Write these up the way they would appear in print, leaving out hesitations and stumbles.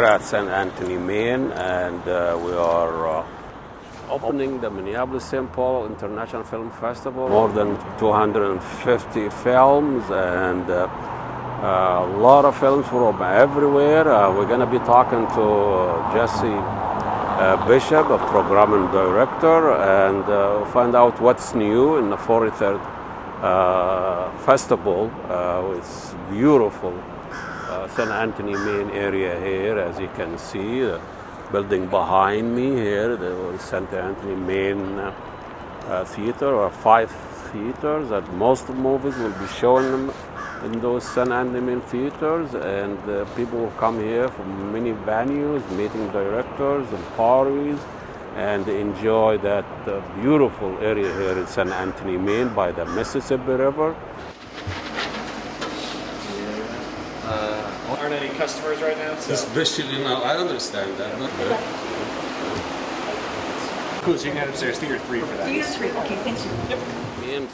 here at St. Anthony, Maine, and we are opening the Minneapolis St. Paul International Film Festival. More than 250 films and a lot of films from everywhere. We're going to be talking to Jesse Bishop, a programming director, and find out what's new in the 43rd festival. It's beautiful. St. Anthony, Maine area here, as you can see, the building behind me here, the St. Anthony, Maine theater, or 5 theaters, that most of the movies will be showing them in those St. Anthony, Maine theaters, and people will come here from many venues, meeting directors and parties, and enjoy that beautiful area here in St. Anthony, Maine by the Mississippi River. Aren't any customers right now? So. Especially now, I understand that. Cool, so you can head upstairs, Theater 3 for that. Theater 3, okay, thanks. Yep. Maine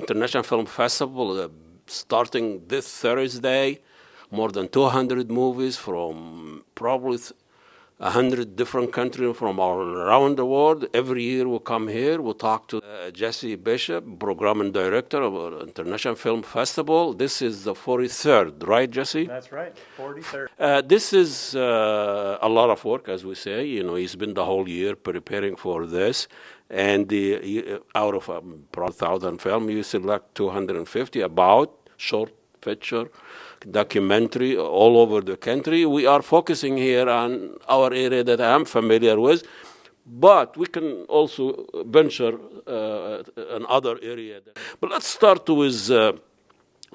International Film Festival starting this Thursday. More than 200 movies from probably 100 different countries from all around the world. Every year we come here, we talk to Jesse Bishop, programming director of the International Film Festival. This is the 43rd, right, Jesse? That's right, 43rd. This is a lot of work, as we say. You know, he's been the whole year preparing for this. And out of 1,000 films, you select 250 about short feature, documentary all over the country. We are focusing here on our area that I'm familiar with, but we can also venture another area. But let's start with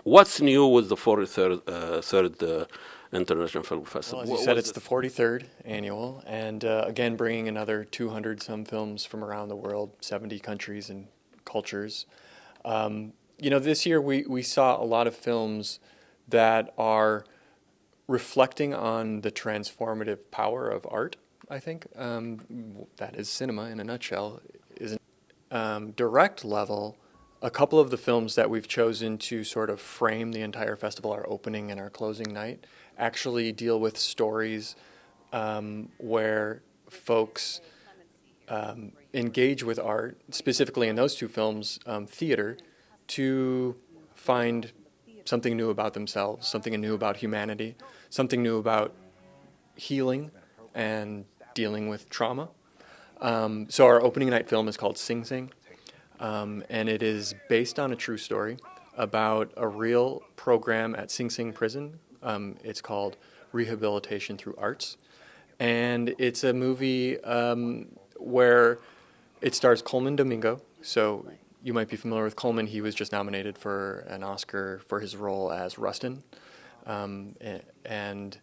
what's new with the 43rd International Film Festival. Well, as you said, it's the 43rd annual, and again, bringing another 200-some films from around the world, 70 countries and cultures. You know, this year we saw a lot of films that are reflecting on the transformative power of art, I think. That is cinema in a nutshell. Direct level, a couple of the films that we've chosen to sort of frame the entire festival, our opening and our closing night, actually deal with stories where folks engage with art, specifically in those 2 films, theater, to find something new about themselves, something new about humanity, something new about healing and dealing with trauma. So our opening night film is called Sing Sing, and it is based on a true story about a real program at Sing Sing Prison. It's called Rehabilitation Through Arts, and it's a movie where it stars Coleman Domingo. So you might be familiar with Coleman. He was just nominated for an Oscar for his role as Rustin. And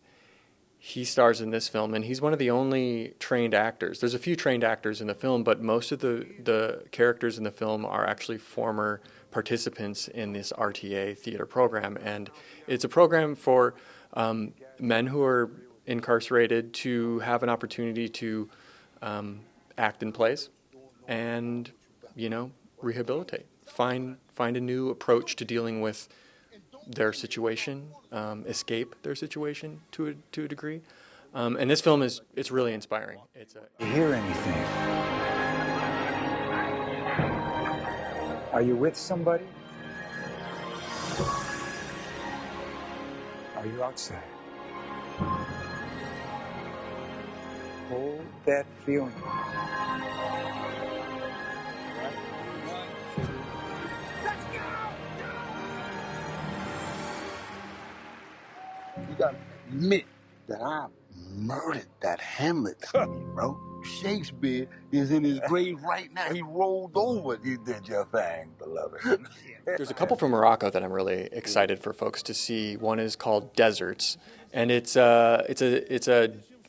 he stars in this film, and he's one of the only trained actors. There's a few trained actors in the film, but most of the characters in the film are actually former participants in this RTA theater program. And it's a program for men who are incarcerated to have an opportunity to act in plays and, you know, rehabilitate, find a new approach to dealing with their situation, escape their situation to a degree, and this film it's really inspiring. You hear anything? Are you with somebody? Are you outside? Hold that feeling. You gotta admit that I murdered that Hamlet scene, bro. Shakespeare is in his grave right now. He rolled over. You did your thing, beloved. There's a couple from Morocco that I'm really excited for folks to see. One is called Deserts, and it's a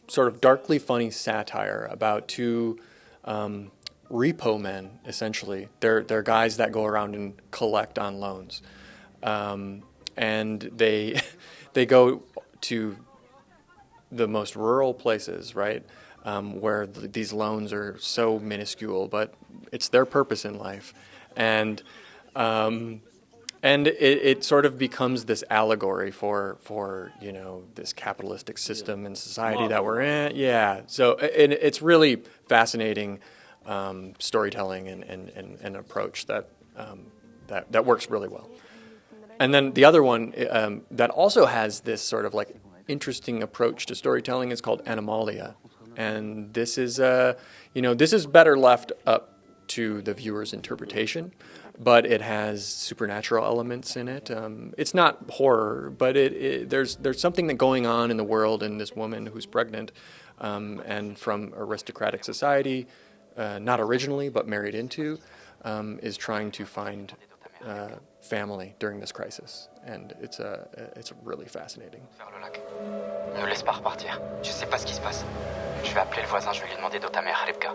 sort of darkly funny satire about 2 repo men, essentially. They're guys that go around and collect on loans, and they go to the most rural places, right, where these loans are so minuscule, but it's their purpose in life, and And it sort of becomes this allegory for this capitalistic system and society that we're in. Yeah. So it's really fascinating storytelling and approach that works really well. And then the other one that also has this sort of like interesting approach to storytelling is called Animalia, and this is better left up to the viewer's interpretation, but it has supernatural elements in it. It's not horror, but there's something that going on in the world, and this woman who's pregnant and from aristocratic society, not originally but married into, is trying to find family during this crisis, and it's really fascinating. Ne laisse pas repartir. Je sais pas ce qui se passe. Je vais appeler le voisin, je vais lui demander d'où ta mère, Ribka.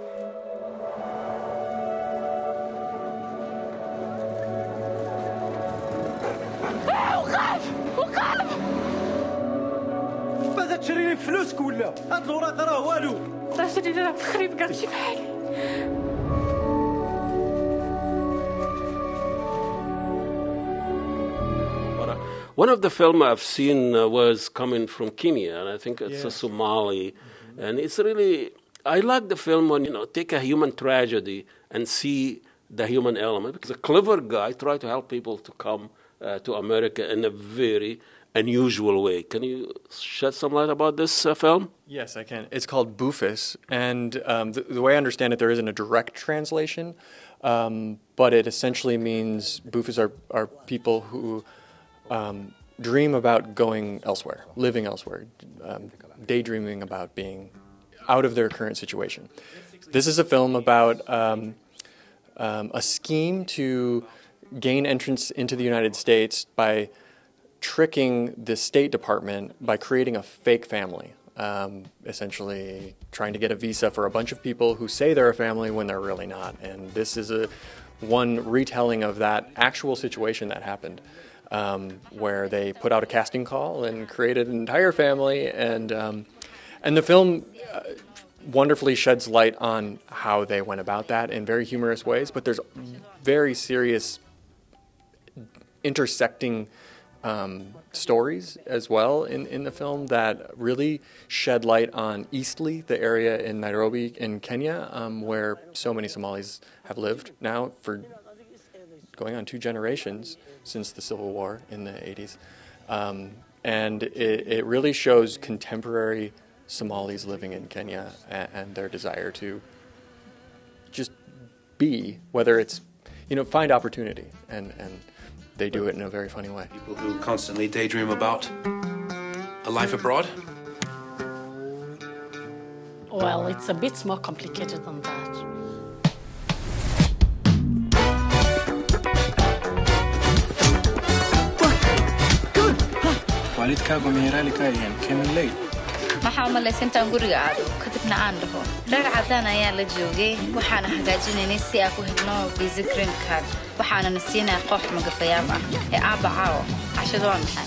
وقف ماذا تشري لي فلوسك ولا هاد الوراق راه والو تشري لي تخريب كاع شي بحالي. One of the film I've seen was coming from Kenya, and I think it's a Somali, and it's really, I like the film when take a human tragedy and see the human element, because a clever guy tried to help people to come to America in a very unusual way. Can you shed some light about this film? Yes, I can. It's called Bufus, and the way I understand it, there isn't a direct translation, but it essentially means Bufus are people who dream about going elsewhere, living elsewhere, daydreaming about being out of their current situation. This is a film about a scheme to gain entrance into the United States by tricking the State Department by creating a fake family, essentially trying to get a visa for a bunch of people who say they're a family when they're really not. And this is one retelling of that actual situation that happened, where they put out a casting call and created an entire family, and the film wonderfully sheds light on how they went about that in very humorous ways, but there's very serious intersecting stories as well in the film that really shed light on Eastleigh, the area in Nairobi in Kenya, where so many Somalis have lived now for going on 2 generations since the Civil War in the 80s. And it really shows contemporary Somalis living in Kenya and their desire to just be, whether it's, find opportunity, and they do it in a very funny way. People who constantly daydream about a life abroad? Well, it's a bit more complicated than that. waalidkaagu meeraali ka ayaan kamin leey maxaa u malaysay intaan guriga aado kadibna aan dhaho reer cadaan ayaa la joogay waxaana hagaajinaynay si aan ku helno visa green card waxaana na siinay koox magafayaab ah ee aabacaawo cashada waa maxay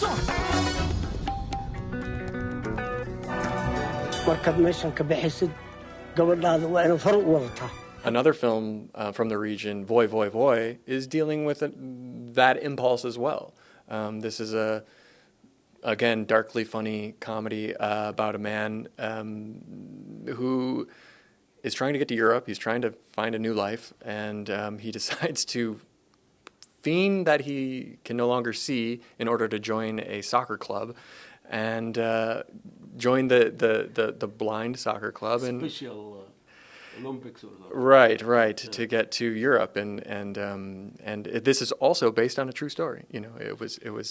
markaad meeshan ka bixisid gabadhaada waa inuu far u wadataa. Another film from the region, Voy Voy Voy, is dealing with that impulse as well. This is again, darkly funny comedy about a man who is trying to get to Europe. He's trying to find a new life, and he decides to feign that he can no longer see in order to join a soccer club, and join the blind soccer club. Special Olympics or something. Right, to get to Europe, and this is also based on a true story. It was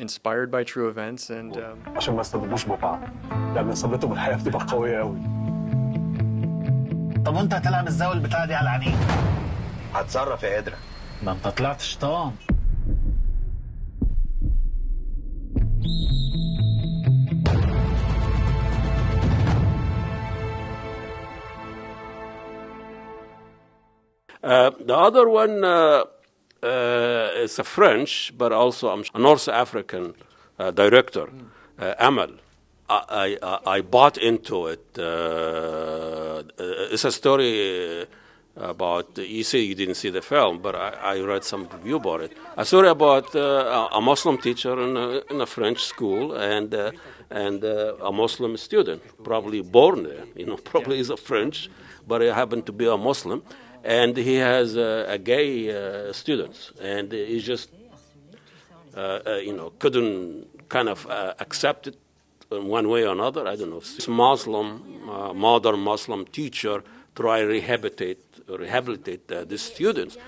inspired by true events, and عشان ما يصطدموش ببعض لأن إصابتهم الحقيقة بتبقى قوية قوي. طب وأنت هتلعب إزاي البتاعة دي على عينيك؟ هتصرف يا قدرة. ما أنت طلعت شيطان. The other one is a French, but also a North African director, Amal. I bought into it. It's a story about, you say you didn't see the film, but I read some review about it. A story about a Muslim teacher in a French school and a Muslim student, probably born there, probably is a French, but he happened to be a Muslim. And he has a gay student, and he just, couldn't kind of accept it in one way or another. I don't know. This modern Muslim teacher try rehabilitate the students,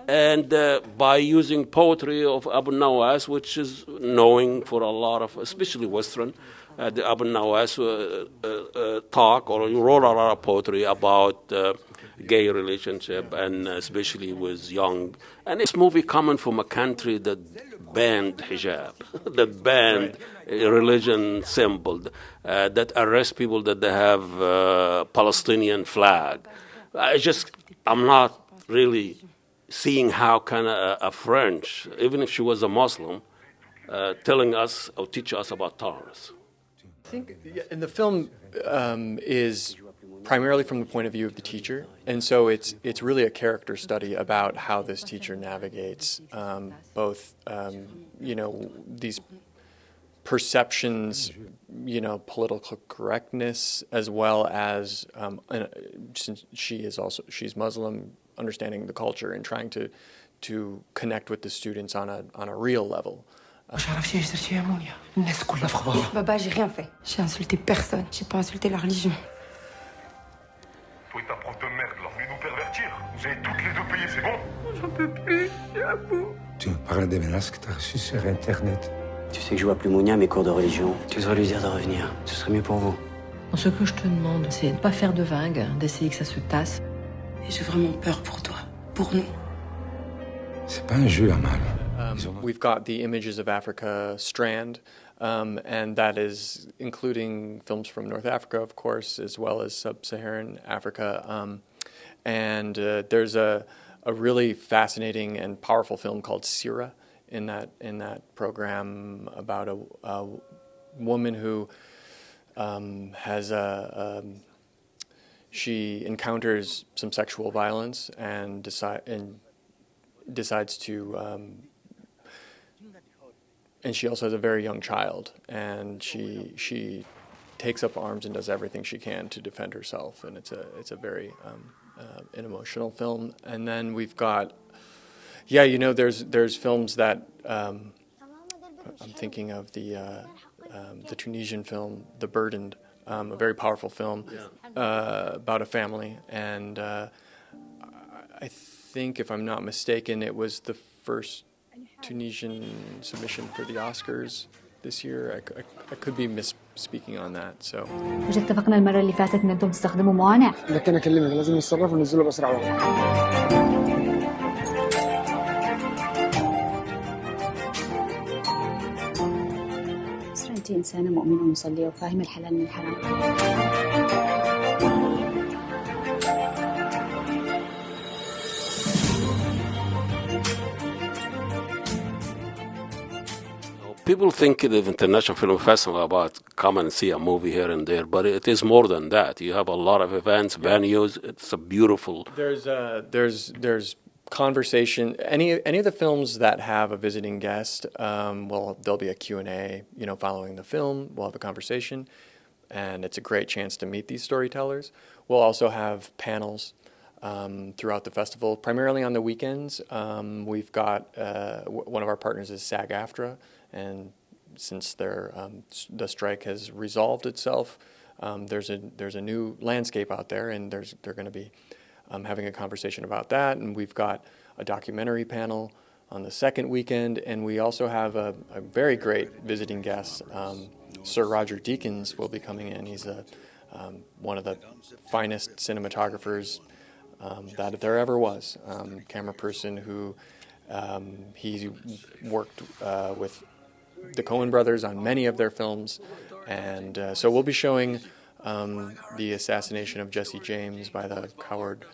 and by using poetry of Abu Nawas, which is knowing for a lot of, especially Western, the Abu Nawas talk or wrote a lot of poetry about gay relationship, and especially with young. And this movie coming from a country that banned hijab, that banned religion symbol, that arrest people that they have Palestinian flag. I'm not really seeing how can a French, even if she was a Muslim, telling us or teach us about tolerance. I think in the film is primarily from the point of view of the teacher, and so it's really a character study about how this teacher navigates both these perceptions, political correctness, as well as since she's Muslim, understanding the culture and trying to connect with the students on a real level. Baba, j'ai rien fait. J'ai insulté personne. J'ai pas insulté la religion. Toi et ta prof de merde, là, venez nous pervertir. Vous allez toutes les deux payer, c'est bon? J'en peux plus, je suis à bout. Tu me parles des menaces que t'as reçues sur Internet. Tu sais que je vois plus Mounia à mes cours de religion. Tu devrais lui dire de revenir. Ce serait mieux pour vous. Ce que je te demande, c'est de ne pas faire de vagues, d'essayer que ça se tasse. Et j'ai vraiment peur pour toi, pour nous. C'est pas un jeu, Amal. We've got the Images of Africa strand, and that is including films from North Africa, of course, as well as sub-Saharan Africa. And there's a really fascinating and powerful film called Sira in that program about a woman who she encounters some sexual violence and decides to. And she also has a very young child, and she takes up arms and does everything she can to defend herself, and it's a very an emotional film. And then we've got, there's films that I'm thinking of the Tunisian film The Burdened, a very powerful film about a family, and I think, if I'm not mistaken, it was the first Tunisian submission for the Oscars this year. I could be misspeaking on that. So. مش اتفقنا المرة اللي فاتت إن أنتم تستخدموا موانع؟ لكن أكلمك لازم نتصرف وننزله بأسرع وقت. 'أنت إنسانة مؤمنة ومصلية وفاهمة الحلال من الحرام. People think the International Film Festival about come and see a movie here and there, but it is more than that. You have a lot of events, venues. It's a beautiful. There's conversation. Any of the films that have a visiting guest, there'll be a Q&A. Following the film, we'll have a conversation, and it's a great chance to meet these storytellers. We'll also have panels throughout the festival, primarily on the weekends. We've got one of our partners is SAG-AFTRA. And since the strike has resolved itself, there's a new landscape out there, and they're going to be having a conversation about that. And we've got a documentary panel on the second weekend, and we also have a very great visiting guest. Sir Roger Deakins will be coming in. He's one of the finest cinematographers that there ever was. Camera person who he worked with the Coen brothers on many of their films, and so we'll be showing the assassination of Jesse James by the coward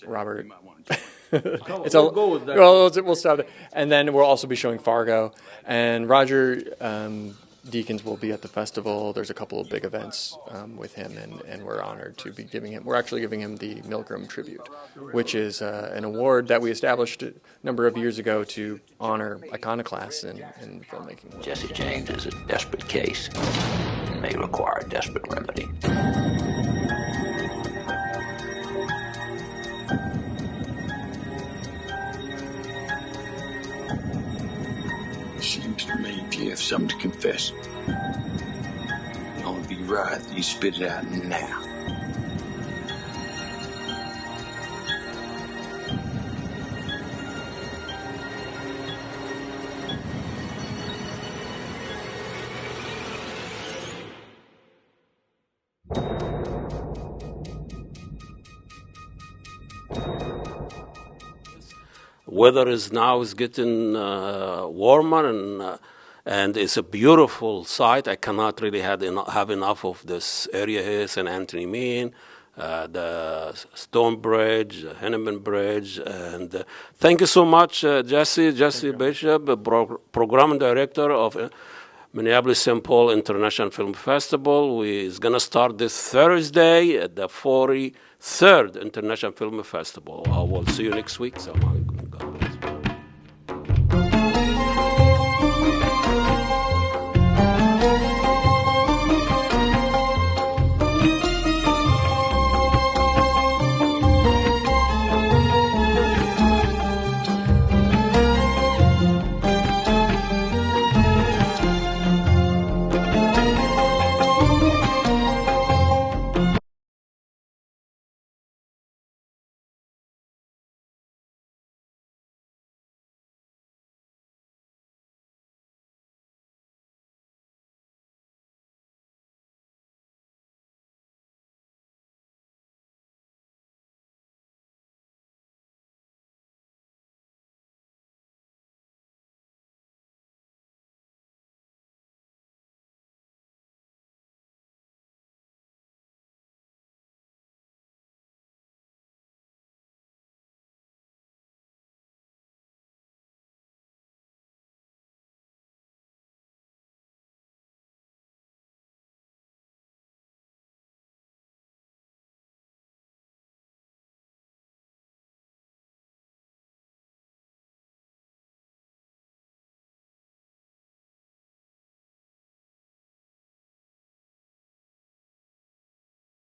Robert. We'll stop there. And then we'll also be showing Fargo. And Roger Deakins will be at the festival. There's a couple of big events with him, and we're honored to be giving him. We're actually giving him the Milgram Tribute, which is an award that we established a number of years ago to honor iconoclasts in the filmmaking world. Jesse James is a desperate case and may require a desperate remedy. Seems to me if you have something to confess, it ought to be right that you spit it out now. Weather is getting warmer, and it's a beautiful sight. I cannot really have enough of this area here, St. Anthony, Maine, the Stone Bridge, the Henneman Bridge, and thank you so much, Jesse Bishop, program director of Minneapolis St. Paul International Film Festival. It's going to start this Thursday at the 43rd International Film Festival. I will see you next week. So